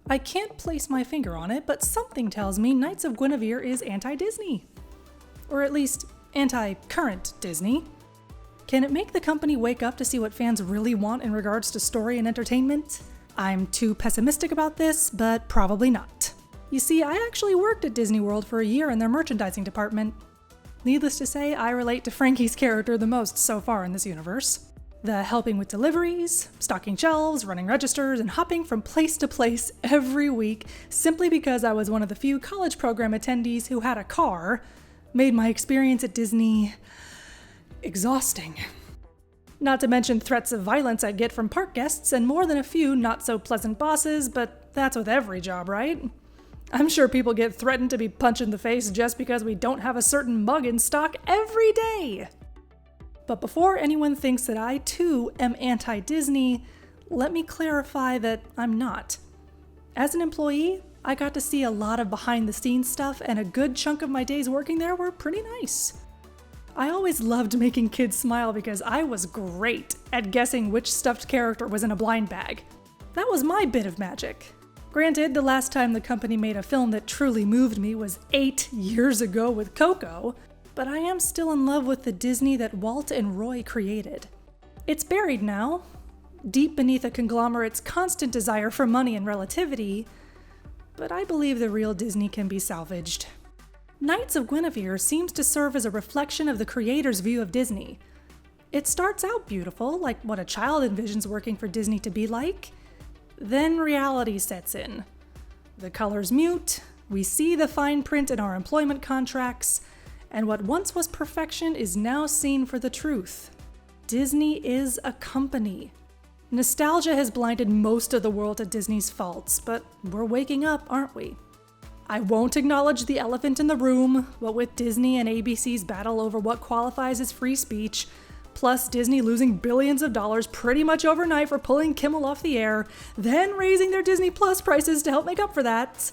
I can't place my finger on it, but something tells me Knights of Guinevere is anti-Disney. Or at least, anti-current Disney. Can it make the company wake up to see what fans really want in regards to story and entertainment? I'm too pessimistic about this, but probably not. You see, I actually worked at Disney World for a year in their merchandising department. Needless to say, I relate to Frankie's character the most so far in this universe. The helping with deliveries, stocking shelves, running registers, and hopping from place to place every week simply because I was one of the few college program attendees who had a car made my experience at Disney exhausting. Not to mention threats of violence I get from park guests and more than a few not so pleasant bosses, but that's with every job, right? I'm sure people get threatened to be punched in the face just because we don't have a certain mug in stock every day. But before anyone thinks that I too am anti-Disney, let me clarify that I'm not. As an employee, I got to see a lot of behind-the-scenes stuff, and a good chunk of my days working there were pretty nice. I always loved making kids smile because I was great at guessing which stuffed character was in a blind bag. That was my bit of magic. Granted, the last time the company made a film that truly moved me was 8 years ago with Coco, but I am still in love with the Disney that Walt and Roy created. It's buried now, deep beneath a conglomerate's constant desire for money and relativity, but I believe the real Disney can be salvaged. Knights of Guinevere seems to serve as a reflection of the creator's view of Disney. It starts out beautiful, like what a child envisions working for Disney to be like. Then reality sets in. The colors mute, we see the fine print in our employment contracts, and what once was perfection is now seen for the truth. Disney is a company. Nostalgia has blinded most of the world to Disney's faults, but we're waking up, aren't we? I won't acknowledge the elephant in the room, what with Disney and ABC's battle over what qualifies as free speech, plus Disney losing billions of dollars pretty much overnight for pulling Kimmel off the air, then raising their Disney Plus prices to help make up for that.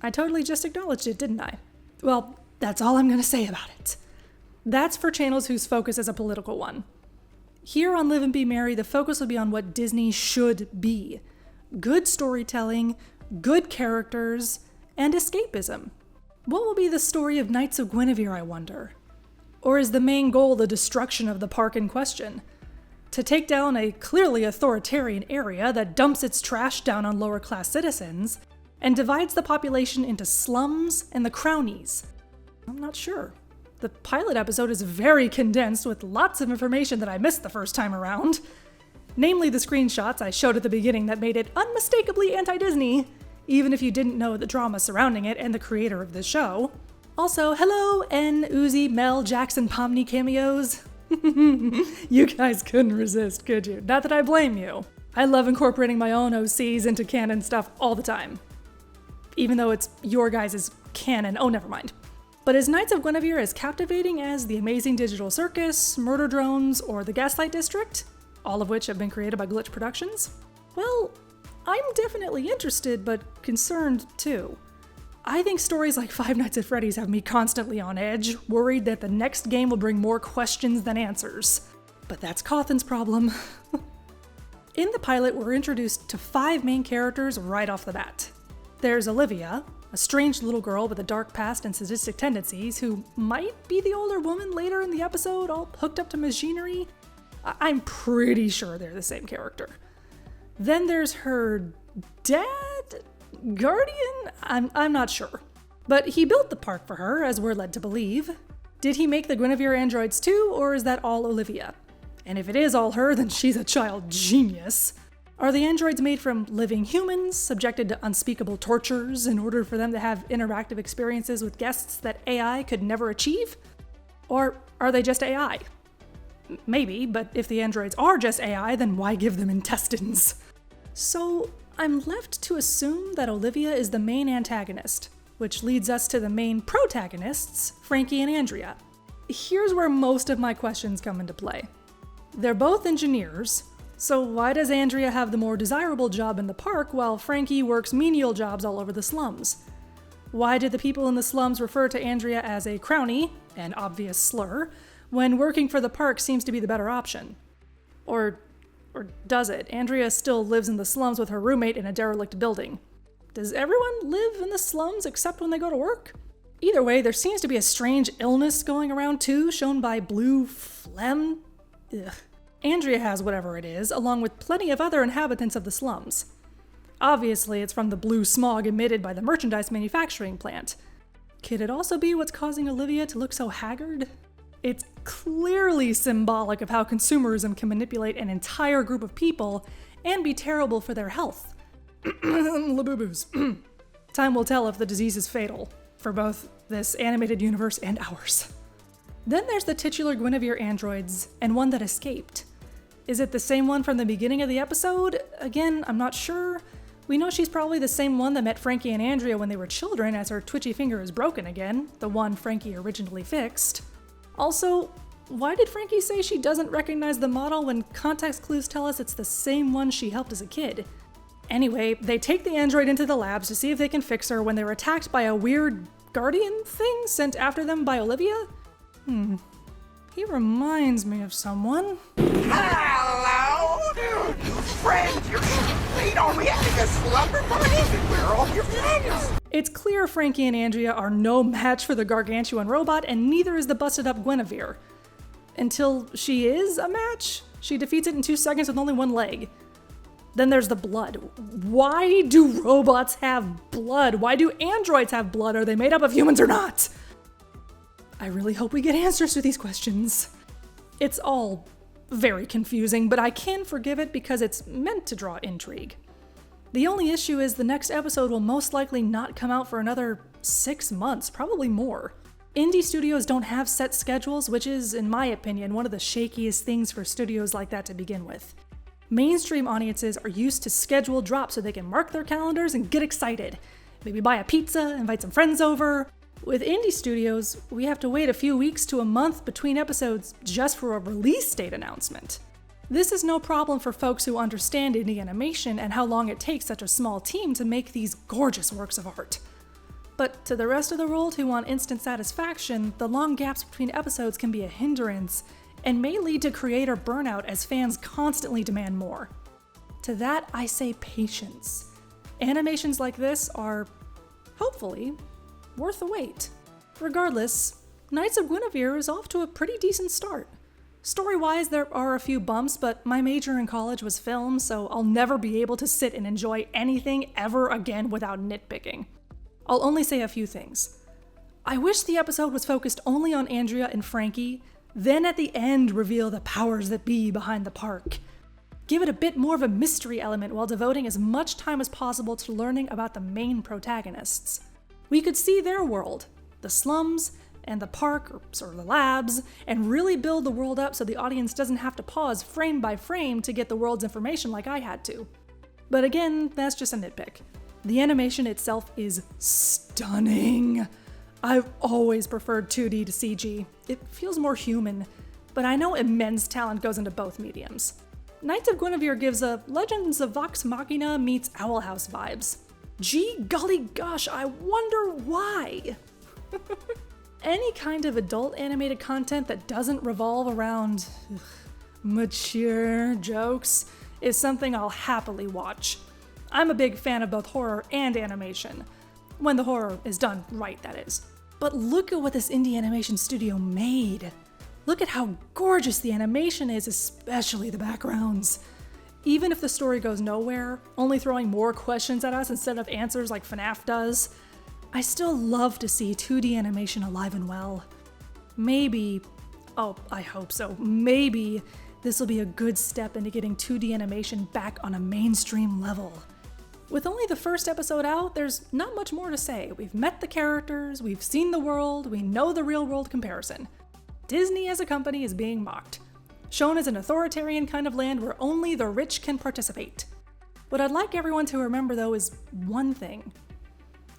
I totally just acknowledged it, didn't I? Well, that's all I'm going to say about it. That's for channels whose focus is a political one. Here on Liv-and-B-Merry, the focus will be on what Disney should be. Good storytelling, good characters, and escapism. What will be the story of Knights of Guinevere, I wonder? Or is the main goal the destruction of the park in question? To take down a clearly authoritarian area that dumps its trash down on lower-class citizens and divides the population into slums and the crownies? I'm not sure. The pilot episode is very condensed with lots of information that I missed the first time around. Namely the screenshots I showed at the beginning that made it unmistakably anti-Disney, even if you didn't know the drama surrounding it and the creator of the show. Also, hello, N, Uzi, Mel, Jackson, Pomni cameos. You guys couldn't resist, could you? Not that I blame you. I love incorporating my own OCs into canon stuff all the time. Even though it's your guys' canon. Oh, never mind. But is Knights of Guinevere as captivating as The Amazing Digital Circus, Murder Drones, or The Gaslight District? All of which have been created by Glitch Productions? Well, I'm definitely interested, but concerned too. I think stories like Five Nights at Freddy's have me constantly on edge, worried that the next game will bring more questions than answers. But that's Cawthon's problem. In the pilot, we're introduced to 5 main characters right off the bat. There's Olivia, a strange little girl with a dark past and sadistic tendencies who might be the older woman later in the episode, all hooked up to machinery. I'm pretty sure they're the same character. Then there's her dad? Guardian? I'm not sure. But he built the park for her, as we're led to believe. Did he make the Guinevere androids too, or is that all Olivia? And if it is all her, then she's a child genius. Are the androids made from living humans, subjected to unspeakable tortures in order for them to have interactive experiences with guests that AI could never achieve? Or are they just AI? Maybe, but if the androids are just AI, then why give them intestines? So I'm left to assume that Olivia is the main antagonist, which leads us to the main protagonists, Frankie and Andrea. Here's where most of my questions come into play. They're both engineers, so why does Andrea have the more desirable job in the park while Frankie works menial jobs all over the slums? Why did the people in the slums refer to Andrea as a crownie, an obvious slur, when working for the park seems to be the better option? Or Or does it? Andrea still lives in the slums with her roommate in a derelict building. Does everyone live in the slums except when they go to work? Either way, there seems to be a strange illness going around too, shown by blue phlegm. Ugh. Andrea has whatever it is, along with plenty of other inhabitants of the slums. Obviously, it's from the blue smog emitted by the merchandise manufacturing plant. Could it also be what's causing Olivia to look so haggard? It's clearly symbolic of how consumerism can manipulate an entire group of people and be terrible for their health. Labubu's. Time will tell if the disease is fatal, for both this animated universe and ours. Then there's the titular Guinevere androids, and one that escaped. Is it the same one from the beginning of the episode? Again, I'm not sure. We know she's probably the same one that met Frankie and Andrea when they were children, as her twitchy finger is broken again, the one Frankie originally fixed. Also, why did Frankie say she doesn't recognize the model when context clues tell us it's the same one she helped as a kid? Anyway, they take the android into the labs to see if they can fix her when they're attacked by a weird guardian thing sent after them by Olivia? He reminds me of someone. Hello? Friend, you're late already at the slumber party? Where are all your friends? It's clear Frankie and Andrea are no match for the gargantuan robot, and neither is the busted up Guinevere. Until she is a match, she defeats it in 2 seconds with only one leg. Then there's the blood. Why do robots have blood? Why do androids have blood? Are they made up of humans or not? I really hope we get answers to these questions. It's all very confusing, but I can forgive it because it's meant to draw intrigue. The only issue is the next episode will most likely not come out for another 6 months, probably more. Indie studios don't have set schedules, which is, in my opinion, one of the shakiest things for studios like that to begin with. Mainstream audiences are used to scheduled drops so they can mark their calendars and get excited. Maybe buy a pizza, invite some friends over. With indie studios, we have to wait a few weeks to a month between episodes just for a release date announcement. This is no problem for folks who understand indie animation and how long it takes such a small team to make these gorgeous works of art. But to the rest of the world who want instant satisfaction, the long gaps between episodes can be a hindrance and may lead to creator burnout as fans constantly demand more. To that, I say patience. Animations like this are, hopefully, worth the wait. Regardless, Knights of Guinevere is off to a pretty decent start. Story-wise, there are a few bumps, but my major in college was film, so I'll never be able to sit and enjoy anything ever again without nitpicking. I'll only say a few things. I wish the episode was focused only on Andrea and Frankie, then at the end reveal the powers that be behind the park. Give it a bit more of a mystery element while devoting as much time as possible to learning about the main protagonists. We could see their world, the slums, and the park, or sort of the labs, and really build the world up so the audience doesn't have to pause frame by frame to get the world's information like I had to. But again, that's just a nitpick. The animation itself is stunning. I've always preferred 2D to CG. It feels more human, but I know immense talent goes into both mediums. Knights of Guinevere gives a Legends of Vox Machina meets Owl House vibes. Gee golly gosh, I wonder why? Any kind of adult animated content that doesn't revolve around mature jokes is something I'll happily watch. I'm a big fan of both horror and animation. When the horror is done right, that is. But look at what this indie animation studio made. Look at how gorgeous the animation is, especially the backgrounds. Even if the story goes nowhere, only throwing more questions at us instead of answers like FNAF does, I still love to see 2D animation alive and well. Maybe, I hope so, maybe this will be a good step into getting 2D animation back on a mainstream level. With only the first episode out, there's not much more to say. We've met the characters, we've seen the world, we know the real-world comparison. Disney as a company is being mocked, shown as an authoritarian kind of land where only the rich can participate. What I'd like everyone to remember, though, is one thing.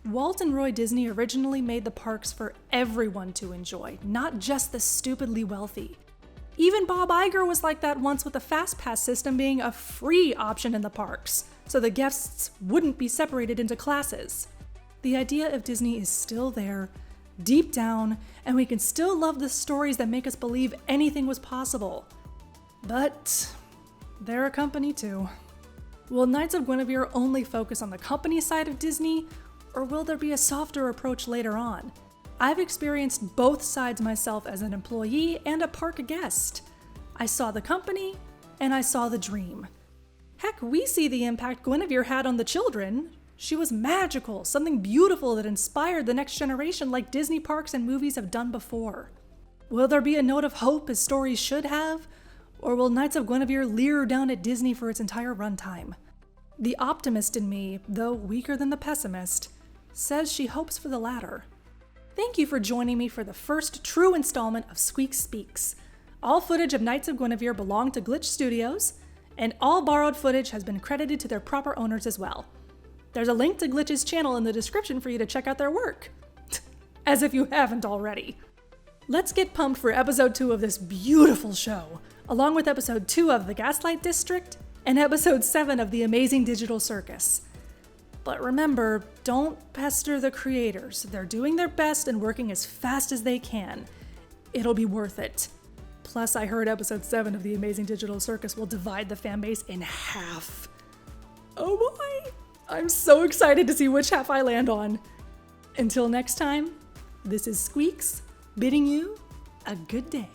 Walt and Roy Disney originally made the parks for everyone to enjoy, not just the stupidly wealthy. Even Bob Iger was like that once, with the Fast Pass system being a free option in the parks, so the guests wouldn't be separated into classes. The idea of Disney is still there, deep down, and we can still love the stories that make us believe anything was possible. But they're a company too. Will Knights of Guinevere only focus on the company side of Disney, or will there be a softer approach later on? I've experienced both sides myself as an employee and a park guest. I saw the company, and I saw the dream. Heck, we see the impact Guinevere had on the children. She was magical, something beautiful that inspired the next generation like Disney parks and movies have done before. Will there be a note of hope as stories should have? Or will Knights of Guinevere leer down at Disney for its entire runtime? The optimist in me, though weaker than the pessimist, says she hopes for the latter. Thank you for joining me for the first true installment of Squeaks Speaks. All footage of Knights of Guinevere belong to Glitch Studios, and all borrowed footage has been credited to their proper owners as well. There's a link to Glitch's channel in the description for you to check out their work. As if you haven't already. Let's get pumped for episode 2 of this beautiful show, along with episode 2 of The Gaslight District and episode 7 of The Amazing Digital Circus. But remember, don't pester the creators. They're doing their best and working as fast as they can. It'll be worth it. Plus, I heard episode 7 of The Amazing Digital Circus will divide the fanbase in half. Oh boy! I'm so excited to see which half I land on. Until next time, this is Squeaks, bidding you a good day.